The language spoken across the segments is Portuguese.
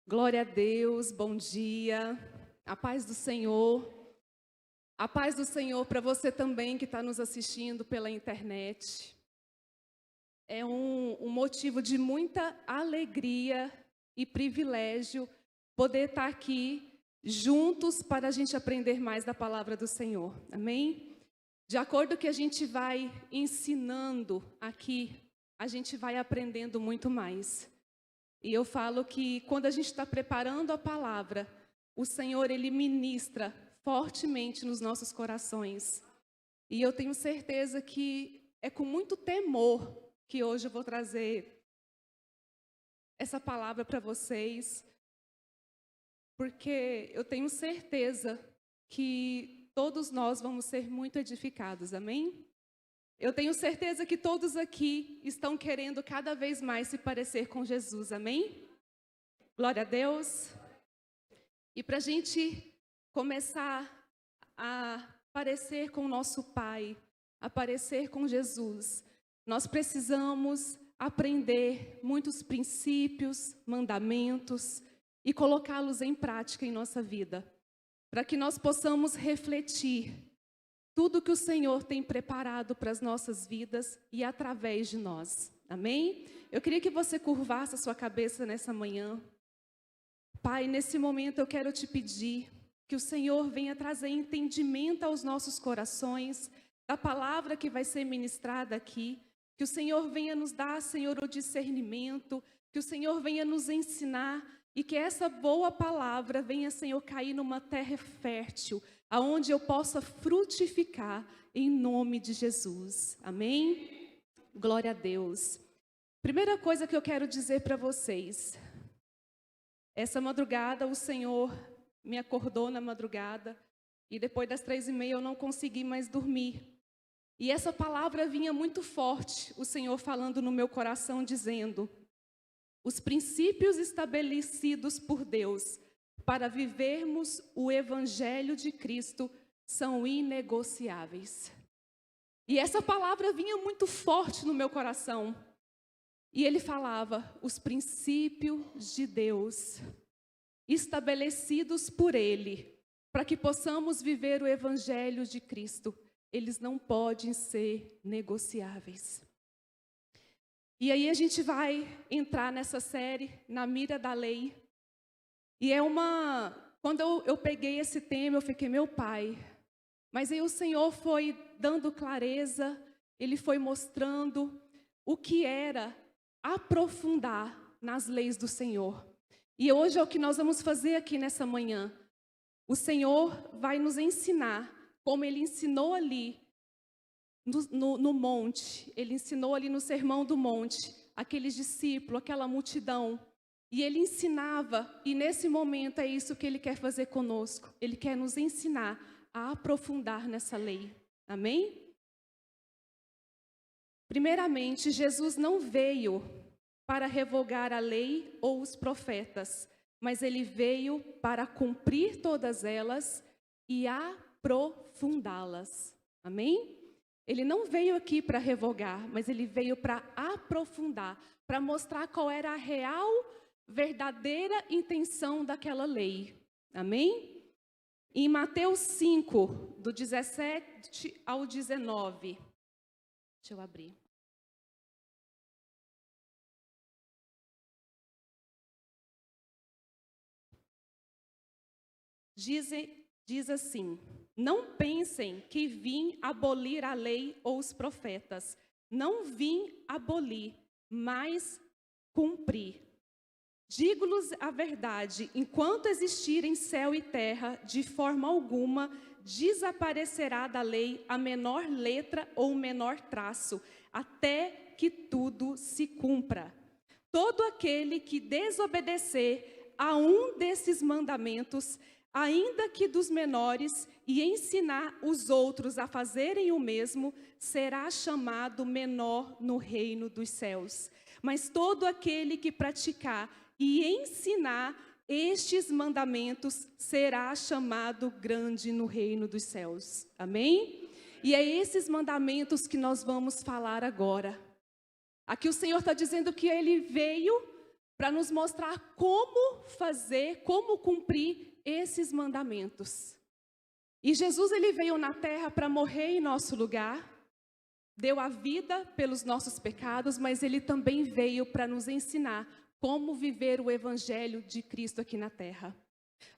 Glória a Deus, bom dia, a paz do Senhor. A paz do Senhor para você também que está nos assistindo pela internet. É um motivo de muita alegria e privilégio poder estar aqui juntos para a gente aprender mais da palavra do Senhor, amém? De acordo com o que a gente vai ensinando aqui, a gente vai aprendendo muito mais. E eu falo que quando a gente está preparando a palavra, o Senhor, Ele ministra fortemente nos nossos corações. E eu tenho certeza que é com muito temor que hoje eu vou trazer essa palavra para vocês, porque eu tenho certeza que todos nós vamos ser muito edificados, amém? Eu tenho certeza que todos aqui estão querendo cada vez mais se parecer com Jesus, amém? Glória a Deus. E para a gente começar a parecer com o nosso Pai, a parecer com Jesus, nós precisamos aprender muitos princípios, mandamentos e colocá-los em prática em nossa vida, para que nós possamos refletir tudo que o Senhor tem preparado para as nossas vidas e através de nós. Amém? Eu queria que você curvasse a sua cabeça nessa manhã. Pai, nesse momento eu quero te pedir que o Senhor venha trazer entendimento aos nossos corações, da palavra que vai ser ministrada aqui, que o Senhor venha nos dar, Senhor, o discernimento, que o Senhor venha nos ensinar e que essa boa palavra venha, Senhor, cair numa terra fértil, aonde eu possa frutificar em nome de Jesus. Amém? Glória a Deus. Primeira coisa que eu quero dizer para vocês. Essa madrugada o Senhor me acordou na madrugada e depois das 3h30 eu não consegui mais dormir. E essa palavra vinha muito forte, o Senhor falando no meu coração dizendo: os princípios estabelecidos por Deus para vivermos o Evangelho de Cristo são inegociáveis. E essa palavra vinha muito forte no meu coração. E ele falava, os princípios de Deus, estabelecidos por Ele, para que possamos viver o Evangelho de Cristo, eles não podem ser negociáveis. E aí a gente vai entrar nessa série, na mira da lei. E quando eu peguei esse tema, eu fiquei, meu Pai. Mas aí o Senhor foi dando clareza, Ele foi mostrando o que era aprofundar nas leis do Senhor. E hoje é o que nós vamos fazer aqui nessa manhã. O Senhor vai nos ensinar, como Ele ensinou ali no monte. Ele ensinou ali no Sermão do Monte, aqueles discípulos, aquela multidão. E Ele ensinava, e nesse momento é isso que Ele quer fazer conosco. Ele quer nos ensinar a aprofundar nessa lei. Amém? Primeiramente, Jesus não veio para revogar a lei ou os profetas, mas Ele veio para cumprir todas elas e aprofundá-las. Amém? Ele não veio aqui para revogar, mas Ele veio para aprofundar, para mostrar qual era a real, verdadeira intenção daquela lei. Amém? Em Mateus 5, do 17 ao 19. Deixa eu abrir. Diz assim: não pensem que vim abolir a lei ou os profetas. Não vim abolir, mas cumprir. Digo-lhes a verdade, enquanto existirem céu e terra, de forma alguma desaparecerá da lei a menor letra ou o menor traço, até que tudo se cumpra. Todo aquele que desobedecer a um desses mandamentos, ainda que dos menores, e ensinar os outros a fazerem o mesmo, será chamado menor no reino dos céus. Mas todo aquele que praticar e ensinar estes mandamentos será chamado grande no reino dos céus. Amém? E é esses mandamentos que nós vamos falar agora. Aqui o Senhor está dizendo que Ele veio para nos mostrar como fazer, como cumprir esses mandamentos. E Jesus, ele veio na terra para morrer em nosso lugar, deu a vida pelos nossos pecados, mas ele também veio para nos ensinar como viver o evangelho de Cristo aqui na terra.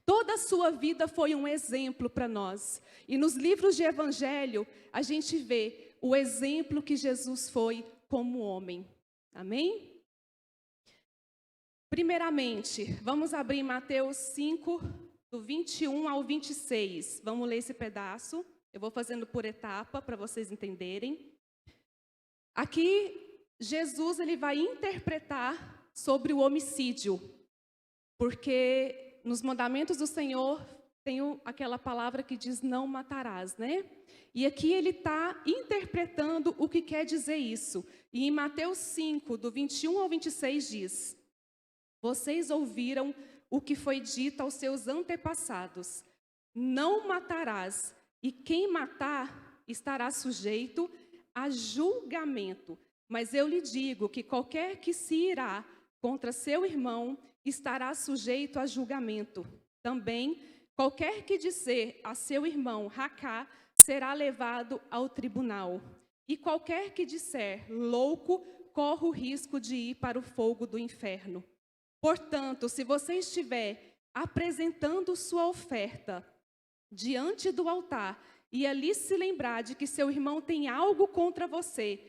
Toda a sua vida foi um exemplo para nós. E nos livros de evangelho, a gente vê o exemplo que Jesus foi como homem. Amém? Primeiramente, vamos abrir Mateus 5, do 21 ao 26. Vamos ler esse pedaço. Eu vou fazendo por etapa para vocês entenderem. Aqui, Jesus ele vai interpretar sobre o homicídio. Porque nos mandamentos do Senhor tem aquela palavra que diz não matarás, né? E aqui ele está interpretando o que quer dizer isso. E em Mateus 5, do 21 ao 26 diz: vocês ouviram o que foi dito aos seus antepassados: não matarás, e quem matar estará sujeito a julgamento. Mas eu lhe digo que qualquer que se irá contra seu irmão estará sujeito a julgamento. Também, qualquer que disser a seu irmão racá será levado ao tribunal. E qualquer que disser louco corre o risco de ir para o fogo do inferno. Portanto, se você estiver apresentando sua oferta diante do altar e ali se lembrar de que seu irmão tem algo contra você,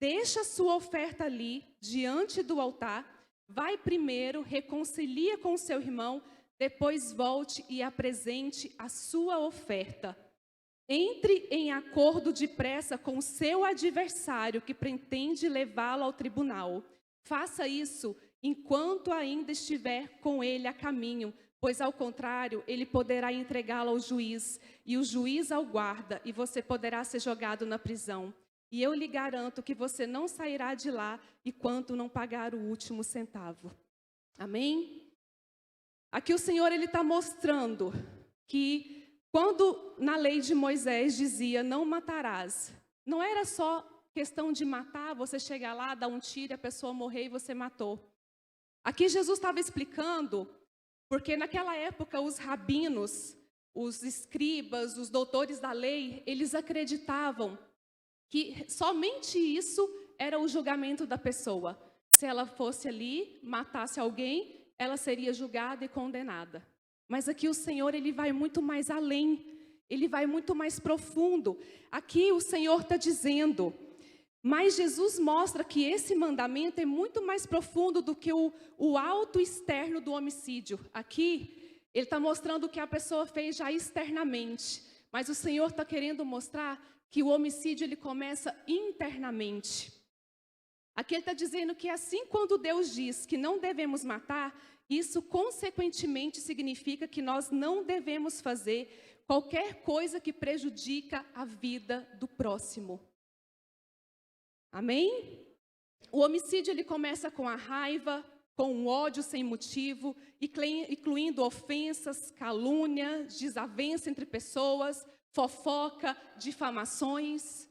deixa sua oferta ali diante do altar, vai primeiro, reconcilia com seu irmão, depois volte e apresente a sua oferta. Entre em acordo depressa com o seu adversário que pretende levá-lo ao tribunal. Faça isso enquanto ainda estiver com ele a caminho, pois ao contrário, ele poderá entregá-lo ao juiz, e o juiz ao guarda, e você poderá ser jogado na prisão. E eu lhe garanto que você não sairá de lá enquanto não pagar o último centavo. Amém? Aqui o Senhor ele está mostrando que quando na lei de Moisés dizia não matarás, não era só questão de matar, você chegar lá, dar um tiro, a pessoa morrer e você matou. Aqui Jesus estava explicando, porque naquela época os rabinos, os escribas, os doutores da lei, eles acreditavam que somente isso era o julgamento da pessoa. Se ela fosse ali, matasse alguém, ela seria julgada e condenada. Mas aqui o Senhor, ele vai muito mais além, ele vai muito mais profundo. Aqui o Senhor está dizendo, mas Jesus mostra que esse mandamento é muito mais profundo do que o ato externo do homicídio. Aqui, ele está mostrando o que a pessoa fez já externamente, mas o Senhor está querendo mostrar que o homicídio ele começa internamente. Aqui ele está dizendo que assim quando Deus diz que não devemos matar, isso consequentemente significa que nós não devemos fazer qualquer coisa que prejudica a vida do próximo. Amém? O homicídio ele começa com a raiva, com o ódio sem motivo, incluindo ofensas, calúnia, desavença entre pessoas, fofoca, difamações.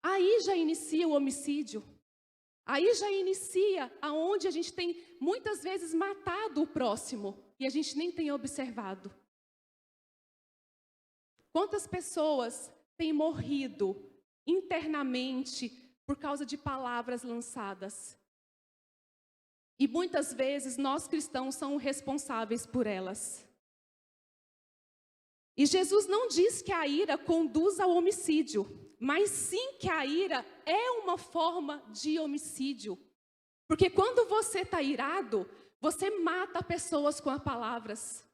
Aí já inicia o homicídio. Aí já inicia aonde a gente tem muitas vezes matado o próximo e a gente nem tem observado. Quantas pessoas têm morrido internamente por causa de palavras lançadas? E muitas vezes nós cristãos somos responsáveis por elas. E Jesus não diz que a ira conduz ao homicídio, mas sim que a ira é uma forma de homicídio. Porque quando você está irado, você mata pessoas com as palavras.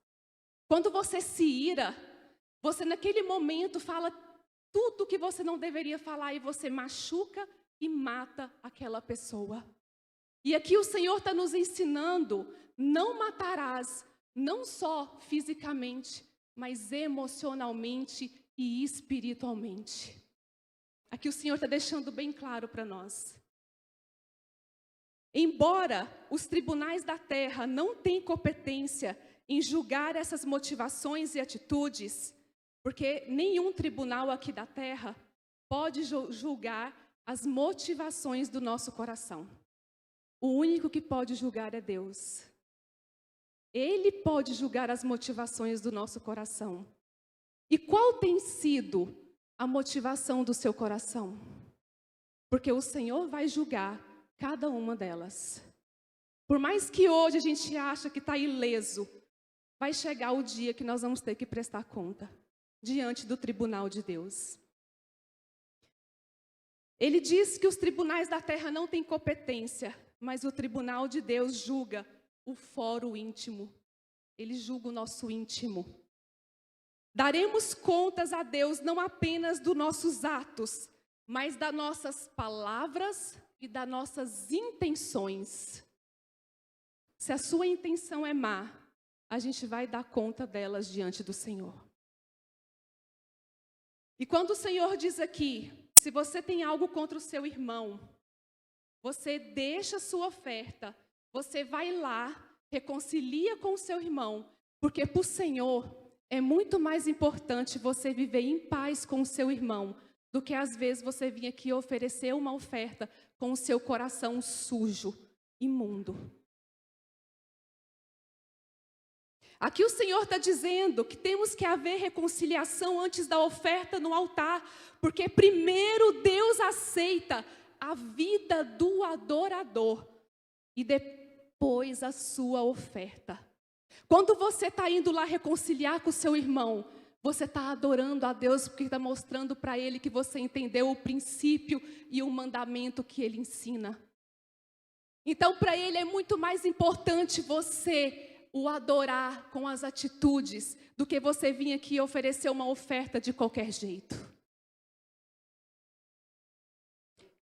Quando você se ira, você naquele momento fala tudo que você não deveria falar e você machuca e mata aquela pessoa. E aqui o Senhor está nos ensinando, não matarás, não só fisicamente, mas emocionalmente e espiritualmente. Aqui o Senhor está deixando bem claro para nós. Embora os tribunais da terra não tenham competência em julgar essas motivações e atitudes, porque nenhum tribunal aqui da terra pode julgar as motivações do nosso coração. O único que pode julgar é Deus. Ele pode julgar as motivações do nosso coração. E qual tem sido a motivação do seu coração? Porque o Senhor vai julgar cada uma delas. Por mais que hoje a gente ache que está ileso, vai chegar o dia que nós vamos ter que prestar conta diante do tribunal de Deus. Ele diz que os tribunais da terra não têm competência, mas o tribunal de Deus julga o fórum íntimo. Ele julga o nosso íntimo. Daremos contas a Deus não apenas dos nossos atos, mas das nossas palavras e das nossas intenções. Se a sua intenção é má, a gente vai dar conta delas diante do Senhor. E quando o Senhor diz aqui, se você tem algo contra o seu irmão, você deixa a sua oferta, você vai lá, reconcilia com o seu irmão, porque para o Senhor é muito mais importante você viver em paz com o seu irmão, do que às vezes você vir aqui oferecer uma oferta com o seu coração sujo, imundo. Aqui o Senhor está dizendo que temos que haver reconciliação antes da oferta no altar, porque primeiro Deus aceita a vida do adorador e depois a sua oferta. Quando você está indo lá reconciliar com o seu irmão, você está adorando a Deus porque está mostrando para Ele que você entendeu o princípio e o mandamento que Ele ensina. Então, para Ele é muito mais importante você o adorar com as atitudes do que você vir aqui oferecer uma oferta de qualquer jeito.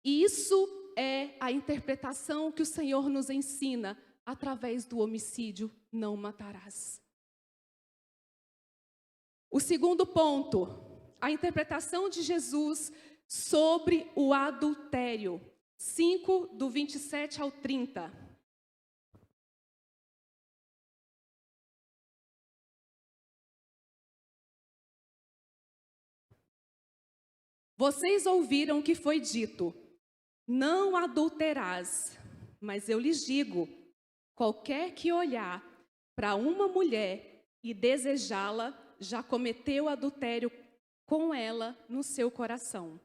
Isso é a interpretação que o Senhor nos ensina através do homicídio, não matarás. O segundo ponto, a interpretação de Jesus sobre o adultério. 5, do 27 ao 30. Vocês ouviram o que foi dito, não adulterás, mas eu lhes digo, qualquer que olhar para uma mulher e desejá-la, já cometeu adultério com ela no seu coração.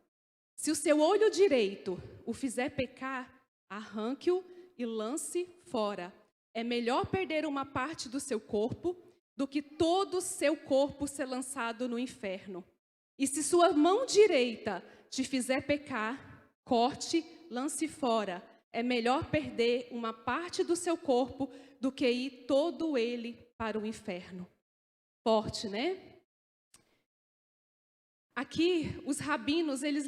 Se o seu olho direito o fizer pecar, arranque-o e lance fora. É melhor perder uma parte do seu corpo do que todo o seu corpo ser lançado no inferno. E se sua mão direita te fizer pecar, corte, lance fora. É melhor perder uma parte do seu corpo do que ir todo ele para o inferno. Forte, né? Aqui, os rabinos, eles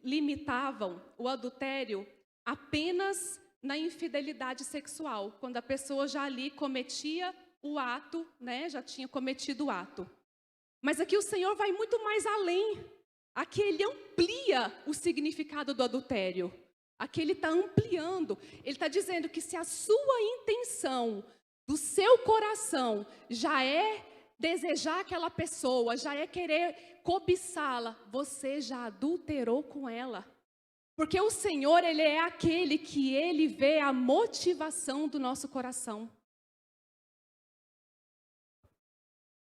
limitavam o adultério apenas na infidelidade sexual, quando a pessoa já ali cometia o ato, né? Já tinha cometido o ato. Mas aqui o Senhor vai muito mais além. Aqui Ele amplia o significado do adultério. Aqui Ele está ampliando. Ele está dizendo que se a sua intenção do seu coração já é desejar aquela pessoa, já é querer cobiçá-la, você já adulterou com ela. Porque o Senhor, Ele é aquele que Ele vê a motivação do nosso coração.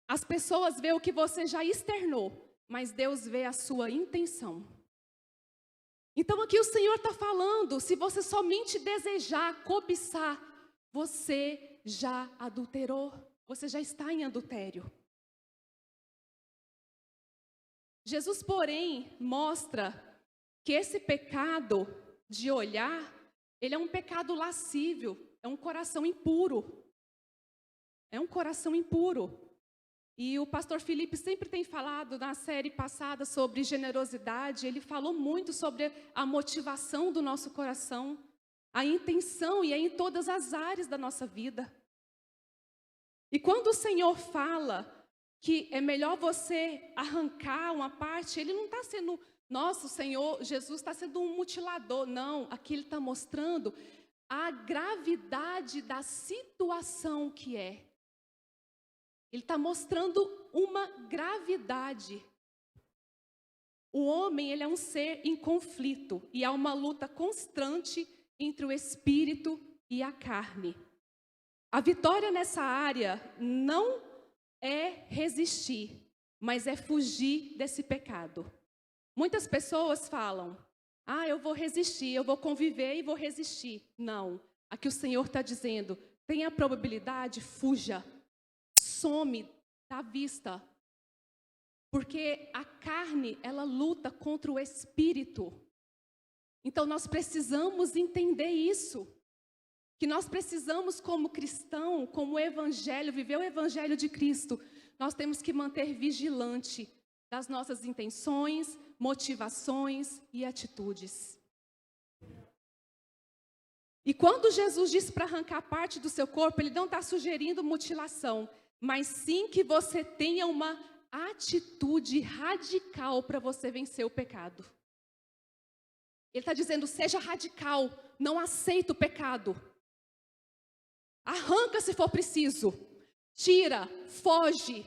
As pessoas veem o que você já externou, mas Deus vê a sua intenção. Então aqui o Senhor está falando, se você somente desejar, cobiçar, você já adulterou, você já está em adultério. Jesus, porém, mostra que esse pecado de olhar, ele é um pecado lascívio, é um coração impuro. É um coração impuro. E o pastor Felipe sempre tem falado na série passada sobre generosidade, ele falou muito sobre a motivação do nosso coração, a intenção, e é em todas as áreas da nossa vida. E quando o Senhor fala que é melhor você arrancar uma parte, Ele não está sendo, nossa, o Senhor Jesus está sendo um mutilador, não, aqui Ele está mostrando a gravidade da situação que é. Ele está mostrando uma gravidade. O homem, ele é um ser em conflito. E há uma luta constante entre o espírito e a carne. A vitória nessa área não é resistir, mas é fugir desse pecado. Muitas pessoas falam, eu vou resistir, eu vou conviver e vou resistir. Não, aqui o Senhor está dizendo, tem a probabilidade, fuja, some da vista. Porque a carne, ela luta contra o espírito. Então nós precisamos entender isso. Que nós precisamos como cristão, como evangelho, viver o evangelho de Cristo. Nós temos que manter vigilante das nossas intenções, motivações e atitudes. E quando Jesus diz para arrancar parte do seu corpo, ele não está sugerindo mutilação, mas sim que você tenha uma atitude radical para você vencer o pecado. Ele está dizendo, seja radical, não aceita o pecado. Arranca se for preciso, tira, foge,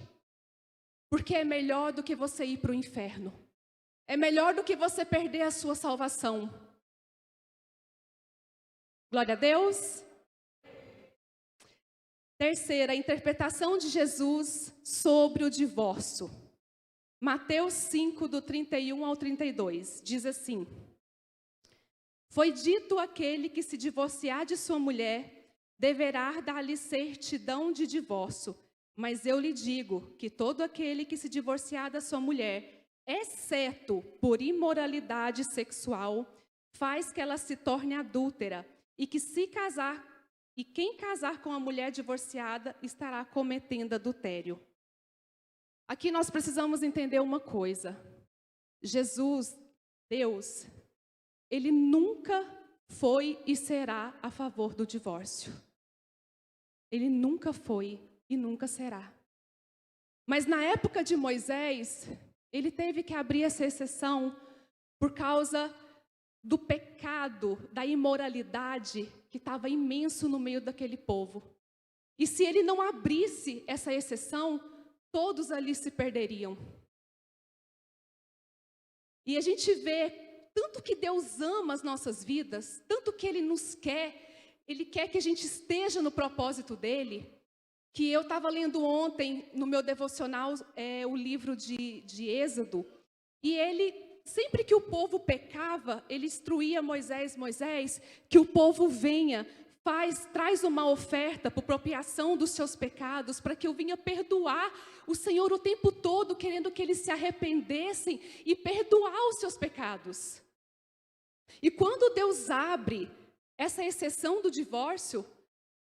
porque é melhor do que você ir para o inferno. É melhor do que você perder a sua salvação. Glória a Deus. Terceira, a interpretação de Jesus sobre o divórcio. Mateus 5, do 31 ao 32, diz assim: Foi dito aquele que se divorciar de sua mulher, deverá dar-lhe certidão de divórcio. Mas eu lhe digo que todo aquele que se divorciar da sua mulher, exceto por imoralidade sexual, faz que ela se torne adúltera, e que quem casar com a mulher divorciada estará cometendo adultério. Aqui nós precisamos entender uma coisa. Jesus, Deus, Ele nunca foi e será a favor do divórcio. Ele nunca foi e nunca será. Mas na época de Moisés, ele teve que abrir essa exceção por causa do pecado, da imoralidade que estava imenso no meio daquele povo. E se ele não abrisse essa exceção, todos ali se perderiam. E a gente vê tanto que Deus ama as nossas vidas, tanto que Ele nos quer, Ele quer que a gente esteja no propósito dEle, que eu estava lendo ontem no meu devocional o livro de Êxodo, e ele, sempre que o povo pecava, ele instruía Moisés, que o povo venha, traz uma oferta por propiação dos seus pecados, para que eu venha perdoar o Senhor o tempo todo, querendo que eles se arrependessem e perdoar os seus pecados. E quando Deus abre essa exceção do divórcio,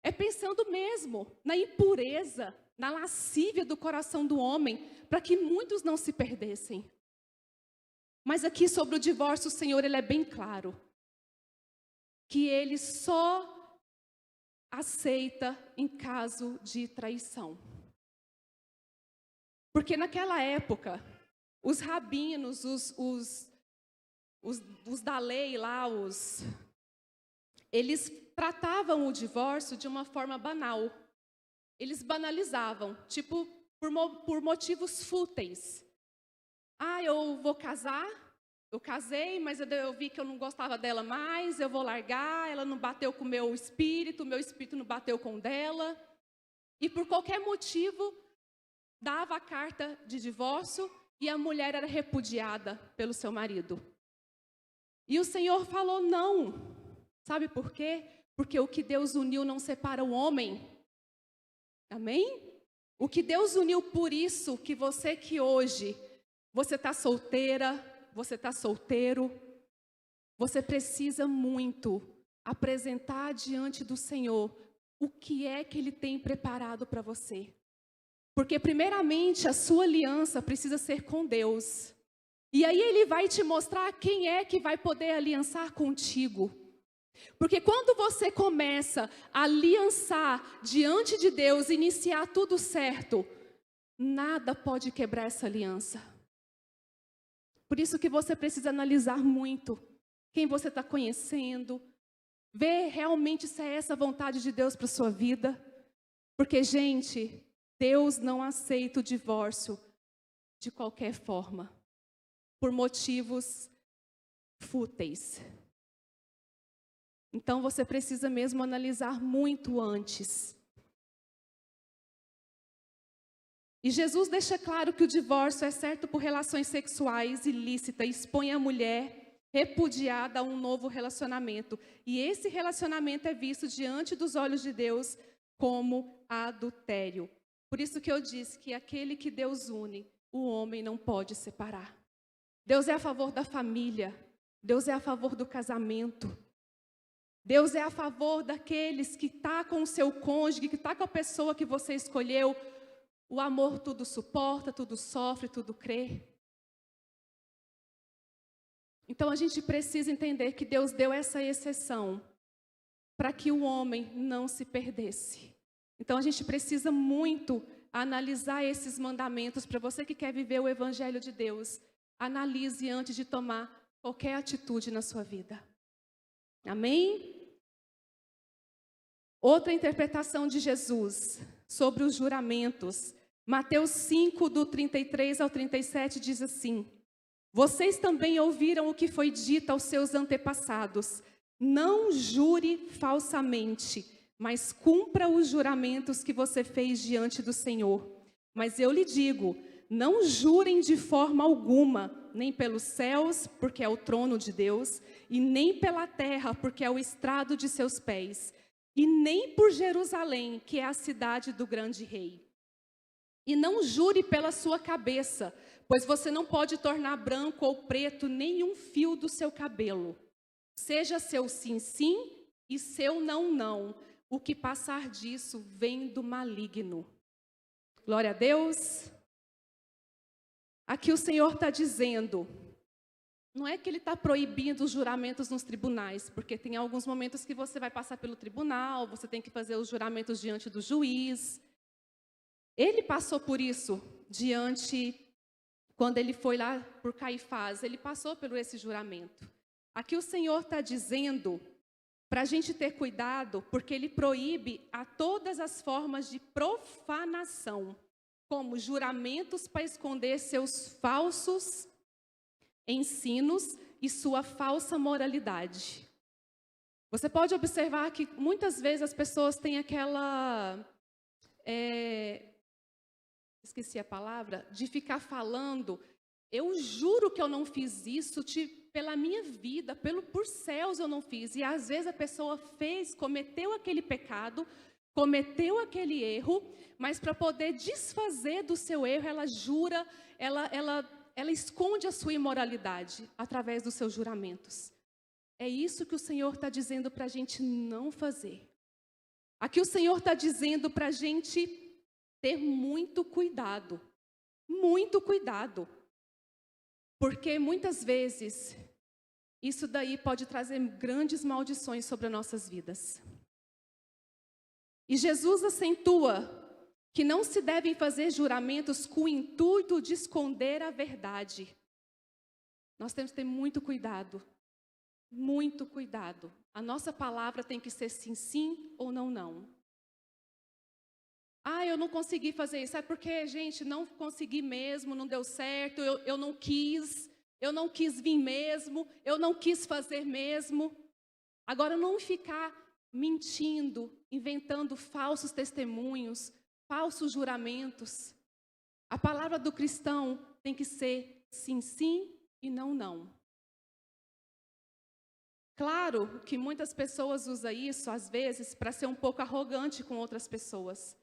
é pensando mesmo na impureza, na lascívia do coração do homem, para que muitos não se perdessem. Mas aqui sobre o divórcio, o Senhor, Ele é bem claro, que Ele só aceita em caso de traição. Porque naquela época, os rabinos, os da lei lá, eles tratavam o divórcio de uma forma banal. Eles banalizavam, tipo, por motivos fúteis. Eu vou casar, eu casei, mas eu vi que eu não gostava dela mais, eu vou largar, ela não bateu com o meu espírito não bateu com o dela. E por qualquer motivo, dava a carta de divórcio e a mulher era repudiada pelo seu marido. E o Senhor falou não. Sabe por quê? Porque o que Deus uniu não separa o homem. Amém? O que Deus uniu, por isso que você que hoje, você está solteira, você está solteiro, você precisa muito apresentar diante do Senhor o que é que Ele tem preparado para você. Porque primeiramente a sua aliança precisa ser com Deus. E aí Ele vai te mostrar quem é que vai poder aliançar contigo. Porque quando você começa a aliançar diante de Deus, iniciar tudo certo, nada pode quebrar essa aliança. Por isso que você precisa analisar muito quem você está conhecendo, ver realmente se é essa vontade de Deus para a sua vida. Porque, gente, Deus não aceita o divórcio de qualquer forma, por motivos fúteis. Então você precisa mesmo analisar muito antes. E Jesus deixa claro que o divórcio é certo por relações sexuais ilícitas, expõe a mulher repudiada a um novo relacionamento. E esse relacionamento é visto diante dos olhos de Deus como adultério. Por isso que eu disse que aquele que Deus une, o homem não pode separar. Deus é a favor da família, Deus é a favor do casamento. Deus é a favor daqueles que estão com o seu cônjuge, que está com a pessoa que você escolheu. O amor tudo suporta, tudo sofre, tudo crê. Então a gente precisa entender que Deus deu essa exceção para que o homem não se perdesse. Então a gente precisa muito analisar esses mandamentos. Para você que quer viver o Evangelho de Deus, analise antes de tomar qualquer atitude na sua vida. Amém? Outra interpretação de Jesus sobre os juramentos. Mateus 5, do 33 ao 37, diz assim: vocês também ouviram o que foi dito aos seus antepassados. Não jure falsamente, mas cumpra os juramentos que você fez diante do Senhor. Mas eu lhe digo, não jurem de forma alguma, nem pelos céus, porque é o trono de Deus, e nem pela terra, porque é o estrado de seus pés, e nem por Jerusalém, que é a cidade do grande rei. E não jure pela sua cabeça, pois você não pode tornar branco ou preto nenhum fio do seu cabelo. Seja seu sim, sim e seu não, não. O que passar disso vem do maligno. Glória a Deus. Aqui o Senhor está dizendo, não é que Ele está proibindo os juramentos nos tribunais, porque tem alguns momentos que você vai passar pelo tribunal, você tem que fazer os juramentos diante do juiz. Ele passou por isso quando ele foi lá por Caifás, ele passou por esse juramento. Aqui o Senhor está dizendo para a gente ter cuidado, porque Ele proíbe a todas as formas de profanação, como juramentos para esconder seus falsos ensinos e sua falsa moralidade. Você pode observar que muitas vezes as pessoas têm aquela... esqueci a palavra, de ficar falando, eu juro que eu não fiz isso, pela minha vida, por céus eu não fiz. E às vezes a pessoa cometeu aquele pecado, cometeu aquele erro, mas para poder desfazer do seu erro, ela jura, ela esconde a sua imoralidade através dos seus juramentos. É isso que o Senhor está dizendo para a gente não fazer. Aqui o Senhor está dizendo para a gente ter muito cuidado, porque muitas vezes isso daí pode trazer grandes maldições sobre as nossas vidas. E Jesus acentua que não se devem fazer juramentos com o intuito de esconder a verdade. Nós temos que ter muito cuidado, muito cuidado. A nossa palavra tem que ser sim, sim ou não, não. Ah, eu não consegui fazer isso. Sabe por quê, gente? Não consegui mesmo, não deu certo, eu não quis vir mesmo, eu não quis fazer mesmo. Agora, não ficar mentindo, inventando falsos testemunhos, falsos juramentos. A palavra do cristão tem que ser sim, sim e não, não. Claro que muitas pessoas usam isso, às vezes, para ser um pouco arrogante com outras pessoas.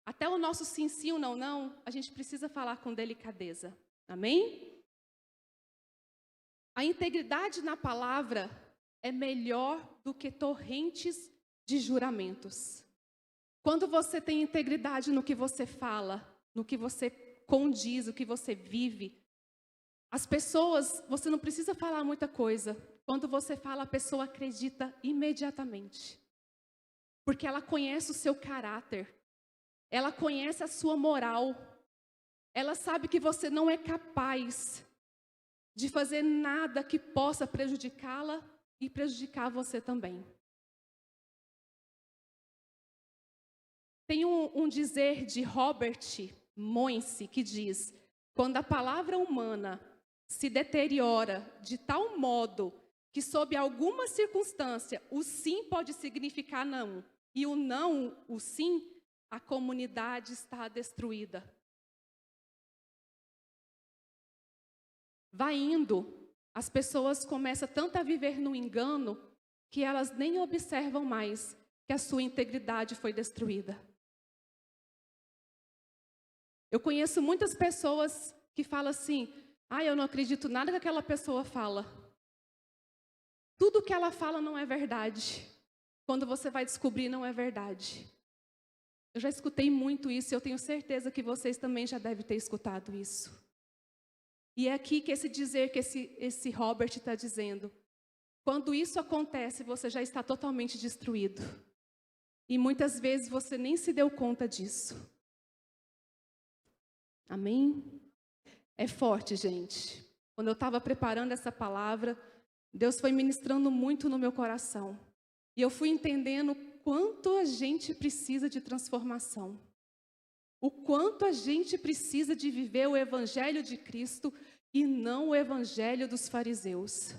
Até o nosso sim, sim ou não, não, a gente precisa falar com delicadeza. Amém? A integridade na palavra é melhor do que torrentes de juramentos. Quando você tem integridade no que você fala, no que você condiz, o que você vive, as pessoas, você não precisa falar muita coisa. Quando você fala, a pessoa acredita imediatamente. Porque ela conhece o seu caráter. Ela conhece a sua moral. Ela sabe que você não é capaz de fazer nada que possa prejudicá-la e prejudicar você também. Tem um dizer de Robert Moyse que diz: quando a palavra humana se deteriora de tal modo que sob alguma circunstância o sim pode significar não, e o não, o sim, a comunidade está destruída. Vai indo, as pessoas começam tanto a viver no engano que elas nem observam mais que a sua integridade foi destruída. Eu conheço muitas pessoas que falam assim: eu não acredito nada que aquela pessoa fala. Tudo que ela fala não é verdade. Quando você vai descobrir, não é verdade. Eu já escutei muito isso e eu tenho certeza que vocês também já devem ter escutado isso. E é aqui que esse dizer que esse Robert está dizendo. Quando isso acontece, você já está totalmente destruído. E muitas vezes você nem se deu conta disso. Amém? É forte, gente. Quando eu estava preparando essa palavra, Deus foi ministrando muito no meu coração. E eu fui entendendo quanto a gente precisa de transformação. O quanto a gente precisa de viver o evangelho de Cristo e não o evangelho dos fariseus.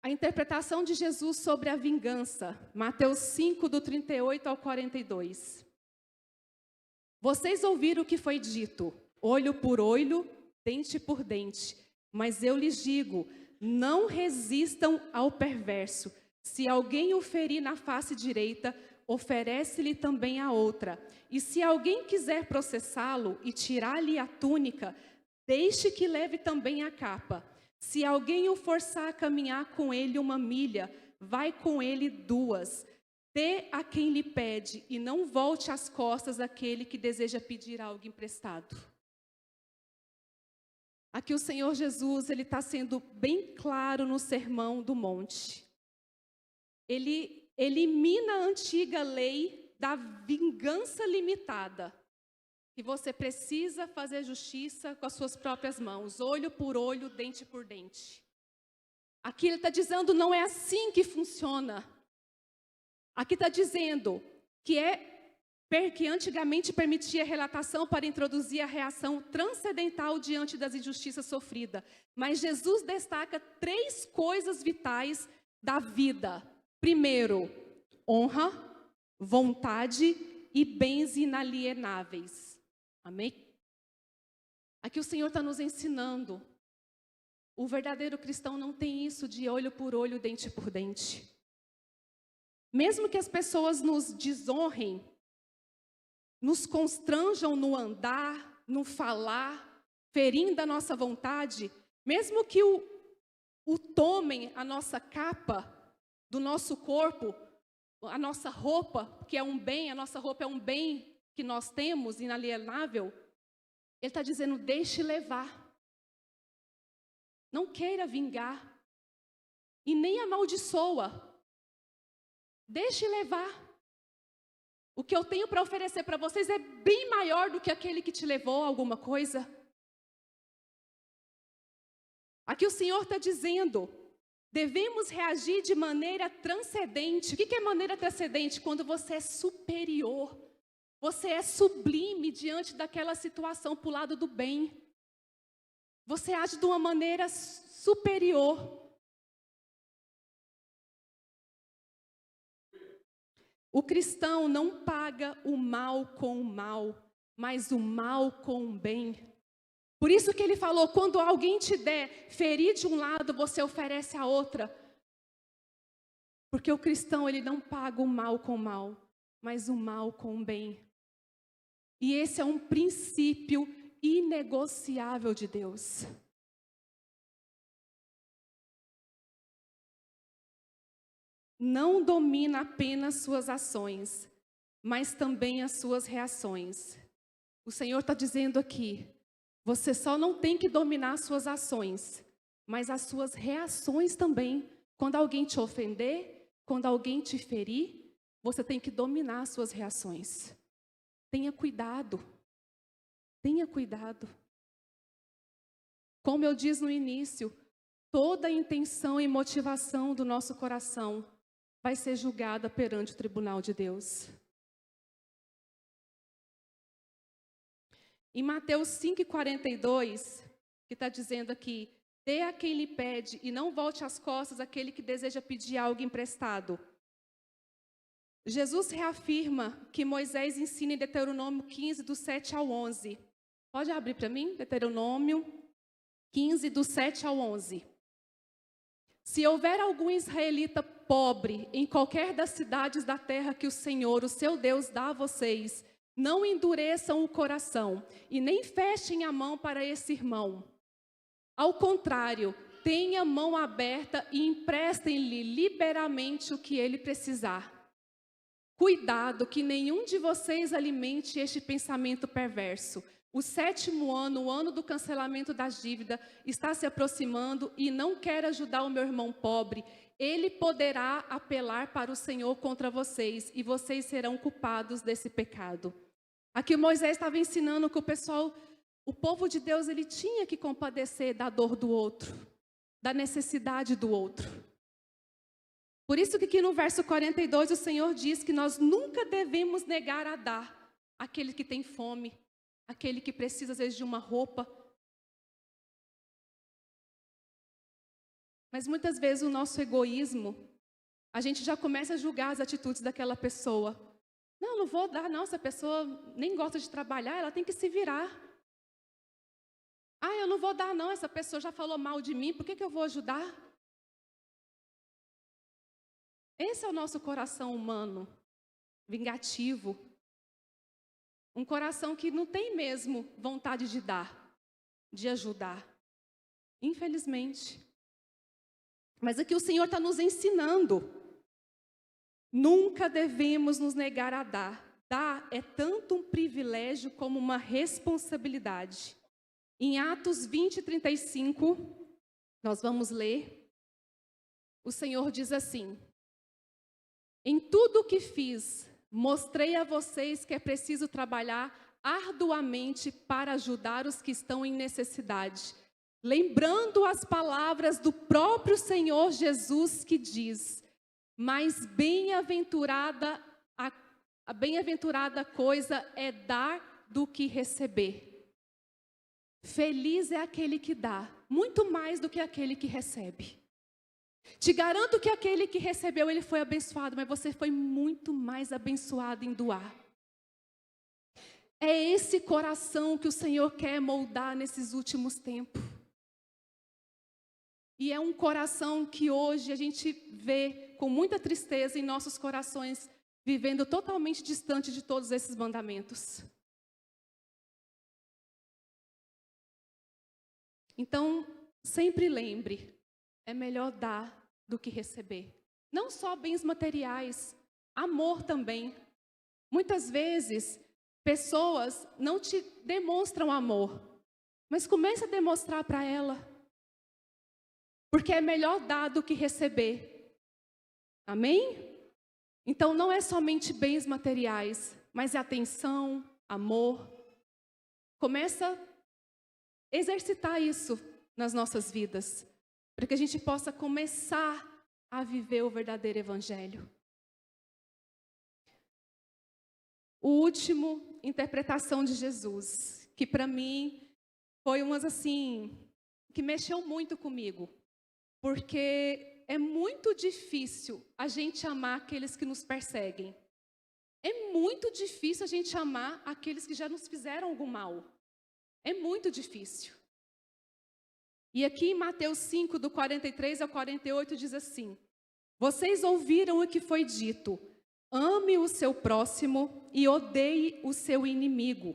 A interpretação de Jesus sobre a vingança, Mateus 5, do 38 ao 42. Vocês ouviram o que foi dito, olho por olho, dente por dente. Mas eu lhes digo, não resistam ao perverso. Se alguém o ferir na face direita, oferece-lhe também a outra. E se alguém quiser processá-lo e tirar-lhe a túnica, deixe que leve também a capa. Se alguém o forçar a caminhar com ele 1 milha, vai com ele 2. Dê a quem lhe pede e não volte as costas àquele que deseja pedir algo emprestado. Aqui o Senhor Jesus, ele está sendo bem claro no Sermão do Monte. Ele elimina a antiga lei da vingança limitada. Que você precisa fazer justiça com as suas próprias mãos, olho por olho, dente por dente. Aqui ele está dizendo, não é assim que funciona. Aqui está dizendo que antigamente permitia relatação para introduzir a reação transcendental diante das injustiças sofridas. Mas Jesus destaca 3 coisas vitais da vida. Primeiro, honra, vontade e bens inalienáveis. Amém? Aqui o Senhor está nos ensinando. O verdadeiro cristão não tem isso de olho por olho, dente por dente. Mesmo que as pessoas nos desonrem, nos constranjam no andar, no falar, ferindo a nossa vontade, mesmo que o tomem a nossa capa do nosso corpo, a nossa roupa, que é um bem, a nossa roupa é um bem que nós temos, inalienável, ele está dizendo, deixe levar. Não queira vingar. E nem amaldiçoa. Deixe levar. O que eu tenho para oferecer para vocês é bem maior do que aquele que te levou a alguma coisa. Aqui o Senhor está dizendo, devemos reagir de maneira transcendente. O que é maneira transcendente? Quando você é superior. Você é sublime diante daquela situação para o lado do bem. Você age de uma maneira superior. O cristão não paga o mal com o mal, mas o mal com o bem. Por isso que ele falou, quando alguém te der ferir de um lado, você oferece a outra. Porque o cristão, ele não paga o mal com o mal, mas o mal com o bem. E esse é um princípio inegociável de Deus. Não domina apenas suas ações, mas também as suas reações. O Senhor está dizendo aqui, você só não tem que dominar as suas ações, mas as suas reações também. Quando alguém te ofender, quando alguém te ferir, você tem que dominar as suas reações. Tenha cuidado. Tenha cuidado. Como eu disse no início, toda a intenção e motivação do nosso coração vai ser julgada perante o tribunal de Deus. Em Mateus 5,42, que está dizendo aqui: dê a quem lhe pede e não volte as costas àquele que deseja pedir algo emprestado. Jesus reafirma que Moisés ensina em Deuteronômio 15, do 7 ao 11. Pode abrir para mim? Deuteronômio 15, do 7 ao 11. Se houver algum israelita pobre em qualquer das cidades da terra que o Senhor, o seu Deus, dá a vocês, não endureçam o coração e nem fechem a mão para esse irmão. Ao contrário, tenha mão aberta e emprestem-lhe liberalmente o que ele precisar. Cuidado que nenhum de vocês alimente este pensamento perverso. O 7º ano, o ano do cancelamento da dívida, está se aproximando e não quer ajudar o meu irmão pobre. Ele poderá apelar para o Senhor contra vocês e vocês serão culpados desse pecado. Aqui Moisés estava ensinando que o povo de Deus, ele tinha que compadecer da dor do outro, da necessidade do outro. Por isso que aqui no verso 42 o Senhor diz que nós nunca devemos negar a dar àquele que tem fome, aquele que precisa às vezes de uma roupa. Mas muitas vezes o nosso egoísmo, a gente já começa a julgar as atitudes daquela pessoa. Não vou dar não, essa pessoa nem gosta de trabalhar, ela tem que se virar. Eu não vou dar não, essa pessoa já falou mal de mim, por que eu vou ajudar? Esse é o nosso coração humano, vingativo. Um coração que não tem mesmo vontade de dar, de ajudar. Infelizmente. Mas aqui o Senhor está nos ensinando. Nunca devemos nos negar a dar. Dar é tanto um privilégio como uma responsabilidade. Em Atos 20, 35, nós vamos ler. O Senhor diz assim: em tudo o que fiz, mostrei a vocês que é preciso trabalhar arduamente para ajudar os que estão em necessidade, lembrando as palavras do próprio Senhor Jesus que diz: mas bem-aventurada coisa é dar do que receber. Feliz é aquele que dá, muito mais do que aquele que recebe. Te garanto que aquele que recebeu, ele foi abençoado, mas você foi muito mais abençoado em doar. É esse coração que o Senhor quer moldar nesses últimos tempos. E é um coração que hoje a gente vê com muita tristeza em nossos corações, vivendo totalmente distante de todos esses mandamentos. Então, sempre lembre, é melhor dar do que receber. Não só bens materiais, amor também. Muitas vezes, pessoas não te demonstram amor, mas comece a demonstrar para ela. Porque é melhor dar do que receber. Amém? Então, não é somente bens materiais, mas é atenção, amor. Começa a exercitar isso nas nossas vidas, para que a gente possa começar a viver o verdadeiro evangelho. O último, interpretação de Jesus, que para mim foi umas assim, que mexeu muito comigo, porque é muito difícil a gente amar aqueles que nos perseguem. É muito difícil a gente amar aqueles que já nos fizeram algum mal. É muito difícil. E aqui em Mateus 5, do 43 ao 48, diz assim: vocês ouviram o que foi dito, ame o seu próximo e odeie o seu inimigo.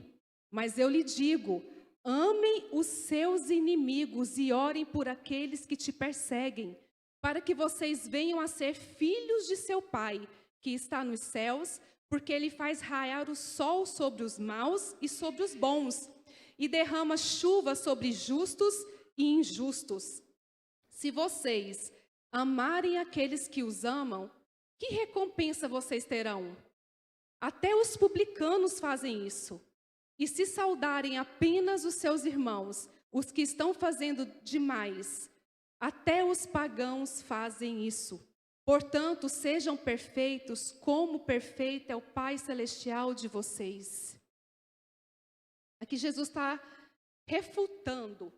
Mas eu lhe digo, amem os seus inimigos e orem por aqueles que te perseguem, para que vocês venham a ser filhos de seu Pai, que está nos céus, porque Ele faz raiar o sol sobre os maus e sobre os bons, e derrama chuva sobre justos e injustos. Se vocês amarem aqueles que os amam, que recompensa vocês terão? Até os publicanos fazem isso. E se saudarem apenas os seus irmãos, os que estão fazendo demais, até os pagãos fazem isso. Portanto, sejam perfeitos, como perfeito é o Pai Celestial de vocês. Aqui Jesus está refutando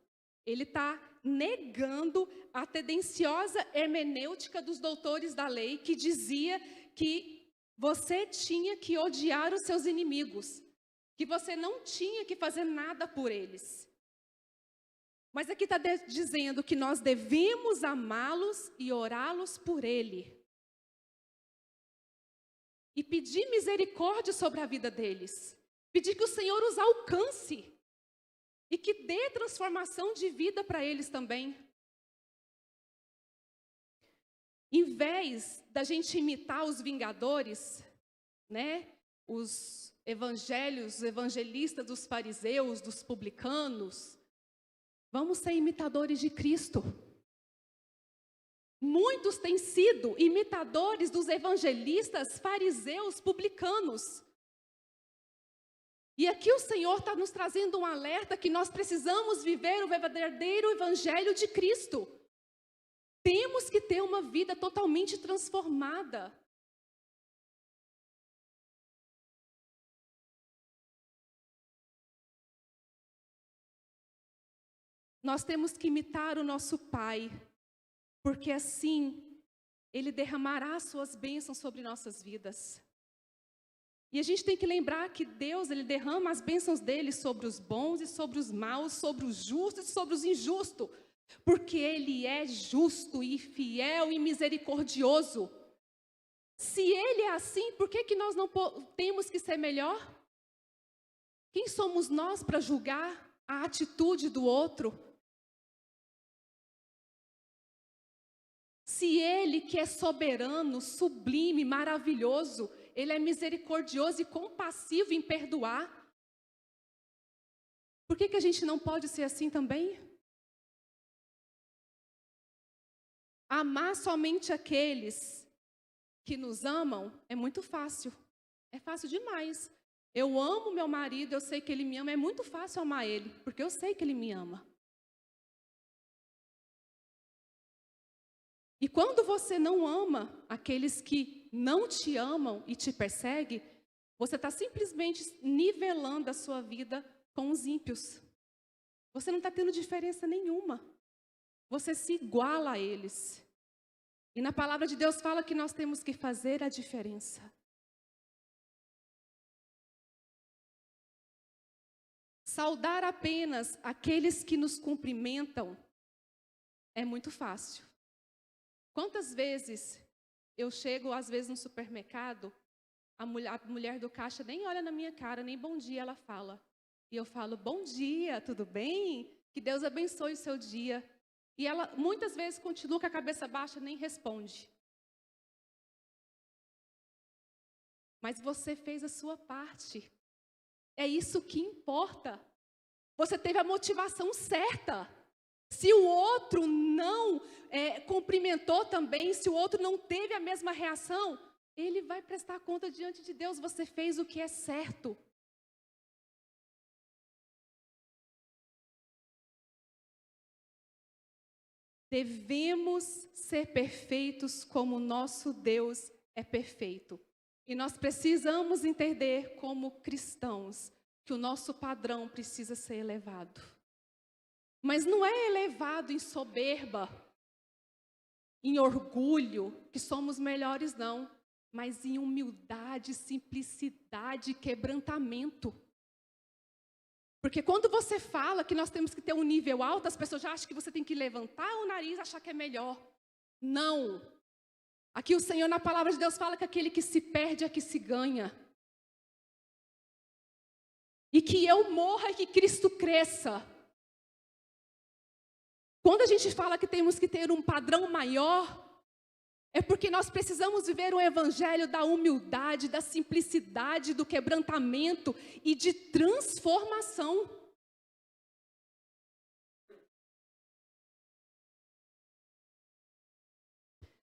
Ele está negando a tendenciosa hermenêutica dos doutores da lei, que dizia que você tinha que odiar os seus inimigos, que você não tinha que fazer nada por eles. Mas aqui está dizendo que nós devemos amá-los e orá-los por ele. E pedir misericórdia sobre a vida deles. Pedir que o Senhor os alcance. E que dê transformação de vida para eles também. Em vez da gente imitar os vingadores, né? Os evangelistas dos fariseus, dos publicanos, vamos ser imitadores de Cristo. Muitos têm sido imitadores dos evangelistas, fariseus, publicanos. E aqui o Senhor está nos trazendo um alerta que nós precisamos viver o verdadeiro evangelho de Cristo. Temos que ter uma vida totalmente transformada. Nós temos que imitar o nosso Pai, porque assim Ele derramará as suas bênçãos sobre nossas vidas. E a gente tem que lembrar que Deus, Ele derrama as bênçãos dEle sobre os bons e sobre os maus, sobre os justos e sobre os injustos, porque Ele é justo e fiel e misericordioso. Se Ele é assim, por que nós não temos que ser melhor? Quem somos nós para julgar a atitude do outro? Se Ele, que é soberano, sublime, maravilhoso, Ele é misericordioso e compassivo em perdoar, por que a gente não pode ser assim também? Amar somente aqueles que nos amam é muito fácil. É fácil demais. Eu amo meu marido, eu sei que ele me ama, é muito fácil amar ele, porque eu sei que ele me ama. E quando você não ama aqueles que não te amam e te perseguem, você está simplesmente nivelando a sua vida com os ímpios. Você não está tendo diferença nenhuma. Você se iguala a eles. E na palavra de Deus fala que nós temos que fazer a diferença. Saudar apenas aqueles que nos cumprimentam é muito fácil. Quantas vezes eu chego, às vezes, no supermercado, a mulher do caixa nem olha na minha cara, nem bom dia ela fala. E eu falo, bom dia, tudo bem? Que Deus abençoe o seu dia. E ela, muitas vezes, continua com a cabeça baixa, nem responde. Mas você fez a sua parte. É isso que importa. Você teve a motivação certa. Se o outro não cumprimentou também, se o outro não teve a mesma reação, ele vai prestar conta diante de Deus. Você fez o que é certo. Devemos ser perfeitos como o nosso Deus é perfeito. E nós precisamos entender como cristãos que o nosso padrão precisa ser elevado. Mas não é elevado em soberba, em orgulho, que somos melhores, não. Mas em humildade, simplicidade, quebrantamento. Porque quando você fala que nós temos que ter um nível alto, as pessoas já acham que você tem que levantar o nariz e achar que é melhor. Não. Aqui o Senhor, na palavra de Deus, fala que aquele que se perde é que se ganha. E que eu morra e que Cristo cresça. Quando a gente fala que temos que ter um padrão maior, é porque nós precisamos viver um evangelho da humildade, da simplicidade, do quebrantamento e de transformação.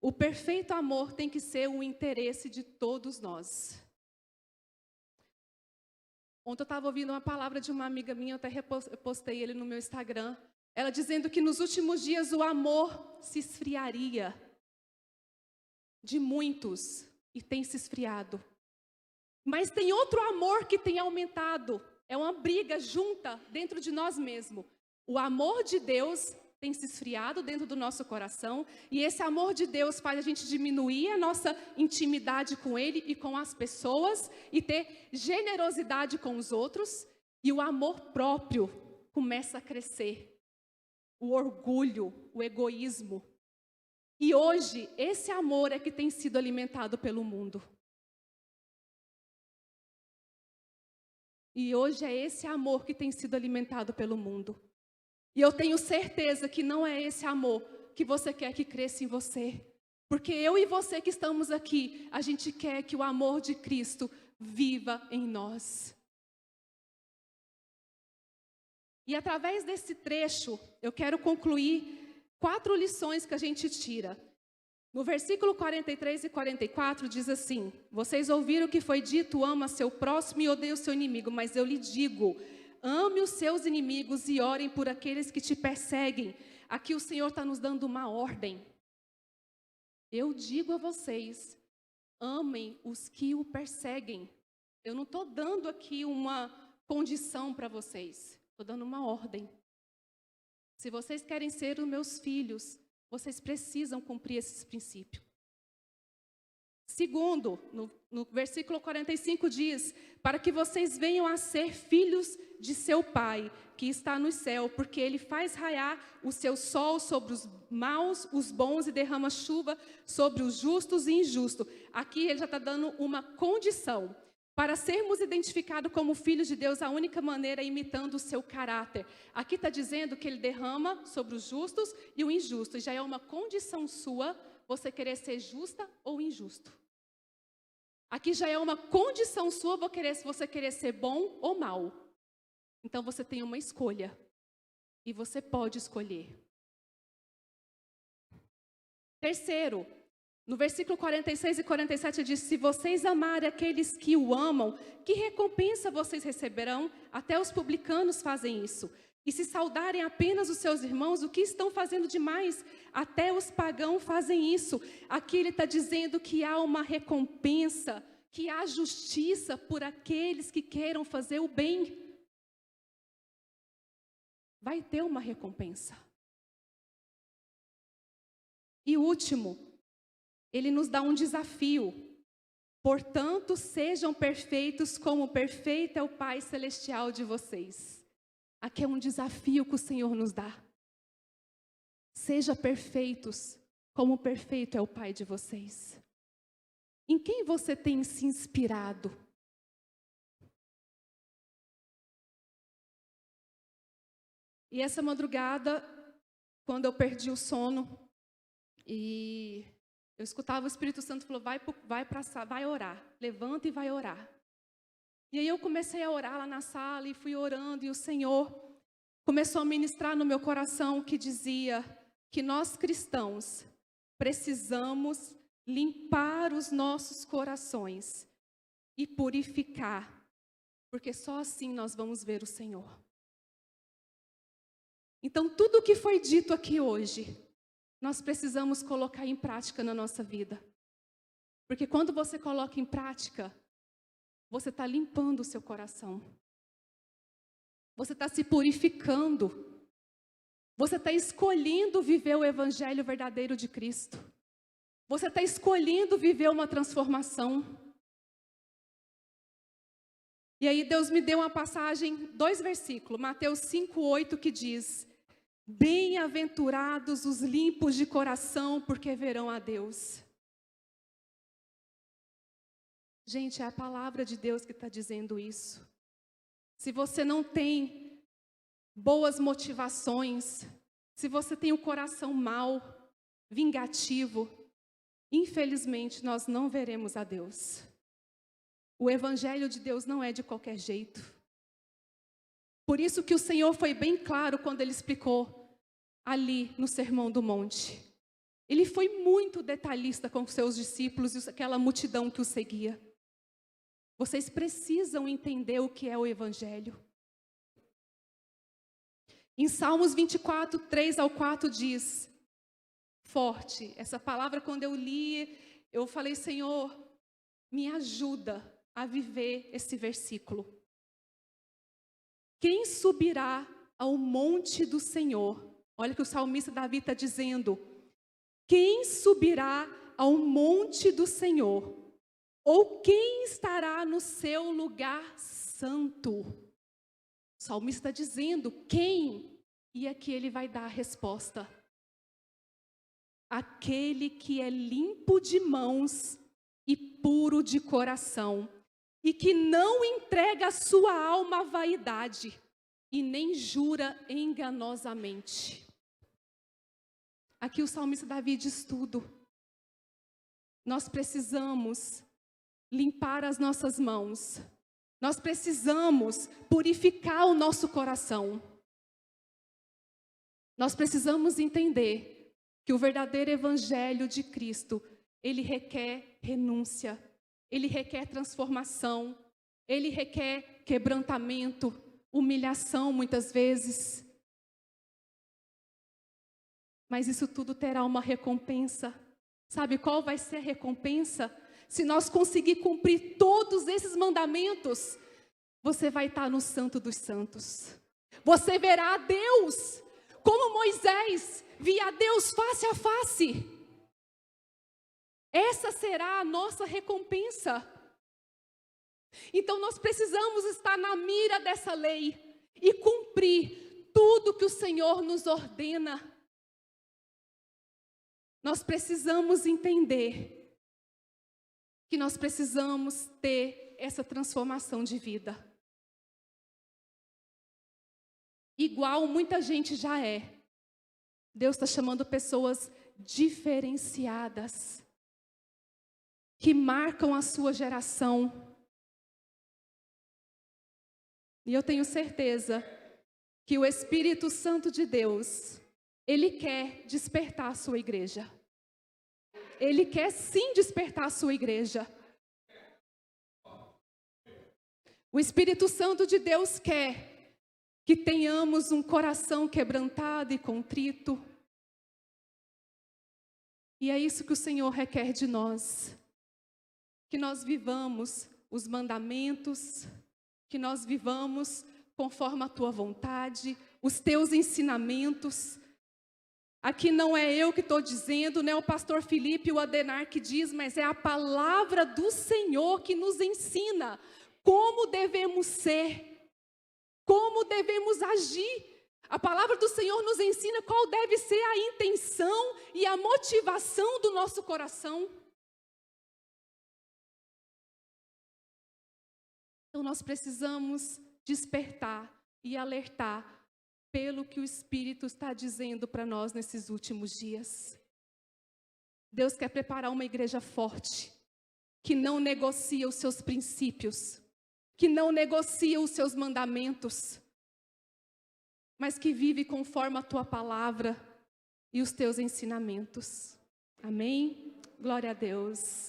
O perfeito amor tem que ser o interesse de todos nós. Ontem eu estava ouvindo uma palavra de uma amiga minha, eu até postei ele no meu Instagram. Ela dizendo que nos últimos dias o amor se esfriaria de muitos e tem se esfriado. Mas tem outro amor que tem aumentado. É uma briga junta dentro de nós mesmos. O amor de Deus tem se esfriado dentro do nosso coração, e esse amor de Deus faz a gente diminuir a nossa intimidade com Ele e com as pessoas, e ter generosidade com os outros, e o amor próprio começa a crescer. O orgulho, o egoísmo. E hoje, esse amor é que tem sido alimentado pelo mundo. E hoje é esse amor que tem sido alimentado pelo mundo. E eu tenho certeza que não é esse amor que você quer que cresça em você. Porque eu e você que estamos aqui, a gente quer que o amor de Cristo viva em nós. E através desse trecho, eu quero concluir 4 lições que a gente tira. No versículo 43 e 44 diz assim: vocês ouviram o que foi dito, ama seu próximo e odeia o seu inimigo, mas eu lhe digo, ame os seus inimigos e orem por aqueles que te perseguem. Aqui o Senhor está nos dando uma ordem. Eu digo a vocês, amem os que o perseguem. Eu não estou dando aqui uma condição para vocês, estou dando uma ordem. Se vocês querem ser os meus filhos, vocês precisam cumprir esses princípios. Segundo, no versículo 45 diz, para que vocês venham a ser filhos de seu Pai, que está no céu, porque Ele faz raiar o seu sol sobre os maus, os bons, e derrama chuva sobre os justos e injustos. Aqui Ele já está dando uma condição. Para sermos identificados como filhos de Deus, a única maneira é imitando o seu caráter. Aqui está dizendo que Ele derrama sobre os justos e o injusto. Já é uma condição sua você querer ser justa ou injusto. Aqui já é uma condição sua você querer ser bom ou mal. Então você tem uma escolha. E você pode escolher. Terceiro, no versículo 46 e 47 diz, se vocês amarem aqueles que o amam, que recompensa vocês receberão? Até os publicanos fazem isso. E se saudarem apenas os seus irmãos, o que estão fazendo demais? Até os pagãos fazem isso. Aqui ele está dizendo que há uma recompensa, que há justiça por aqueles que queiram fazer o bem. Vai ter uma recompensa. E último, ele nos dá um desafio. Portanto, sejam perfeitos como perfeito é o Pai Celestial de vocês. Aqui é um desafio que o Senhor nos dá. Seja perfeitos como perfeito é o Pai de vocês. Em quem você tem se inspirado? E essa madrugada, quando eu perdi o sono, e eu escutava o Espírito Santo falou, vai orar, levanta e vai orar. E aí eu comecei a orar lá na sala e fui orando, e o Senhor começou a ministrar no meu coração que dizia que nós cristãos precisamos limpar os nossos corações e purificar, porque só assim nós vamos ver o Senhor. Então tudo o que foi dito aqui hoje, nós precisamos colocar em prática na nossa vida. Porque quando você coloca em prática, você está limpando o seu coração. Você está se purificando. Você está escolhendo viver o evangelho verdadeiro de Cristo. Você está escolhendo viver uma transformação. E aí Deus me deu uma passagem, 2 versículos, Mateus 5:8, que diz, bem-aventurados os limpos de coração, porque verão a Deus. Gente, é a palavra de Deus que está dizendo isso. Se você não tem boas motivações, se você tem um coração mau, vingativo, infelizmente nós não veremos a Deus. O evangelho de Deus não é de qualquer jeito. Por isso que o Senhor foi bem claro quando Ele explicou ali no Sermão do Monte. Ele foi muito detalhista com os seus discípulos e aquela multidão que o seguia. Vocês precisam entender o que é o evangelho. Em Salmos 24, 3-4 diz, forte, essa palavra quando eu li, eu falei, Senhor, me ajuda a viver esse versículo. Quem subirá ao monte do Senhor. Olha o que o salmista Davi está dizendo. Quem subirá ao monte do Senhor? Ou quem estará no seu lugar santo? O salmista está dizendo, quem? E aqui ele vai dar a resposta. Aquele que é limpo de mãos e puro de coração, e que não entrega a sua alma à vaidade, e nem jura enganosamente. Aqui o salmista Davi diz tudo. Nós precisamos limpar as nossas mãos. Nós precisamos purificar o nosso coração. Nós precisamos entender que o verdadeiro evangelho de Cristo, ele requer renúncia, ele requer transformação, ele requer quebrantamento, humilhação muitas vezes. Mas isso tudo terá uma recompensa. Sabe qual vai ser a recompensa? Se nós conseguir cumprir todos esses mandamentos, você vai estar no Santo dos Santos. Você verá a Deus, como Moisés via a Deus face a face. Essa será a nossa recompensa. Então nós precisamos estar na mira dessa lei e cumprir tudo que o Senhor nos ordena. Nós precisamos entender que nós precisamos ter essa transformação de vida. Igual muita gente já é. Deus está chamando pessoas diferenciadas, que marcam a sua geração. E eu tenho certeza que o Espírito Santo de Deus, ele quer despertar a sua igreja. Ele quer sim despertar a sua igreja. O Espírito Santo de Deus quer que tenhamos um coração quebrantado e contrito. E é isso que o Senhor requer de nós. Que nós vivamos os mandamentos, que nós vivamos conforme a tua vontade, os teus ensinamentos. Aqui não é eu que estou dizendo, não é o pastor Felipe e o Adenar que diz, mas é a palavra do Senhor que nos ensina como devemos ser, como devemos agir. A palavra do Senhor nos ensina qual deve ser a intenção e a motivação do nosso coração. Então nós precisamos despertar e alertar pelo que o Espírito está dizendo para nós nesses últimos dias. Deus quer preparar uma igreja forte, que não negocia os seus princípios, que não negocia os seus mandamentos, mas que vive conforme a tua palavra e os teus ensinamentos. Amém? Glória a Deus.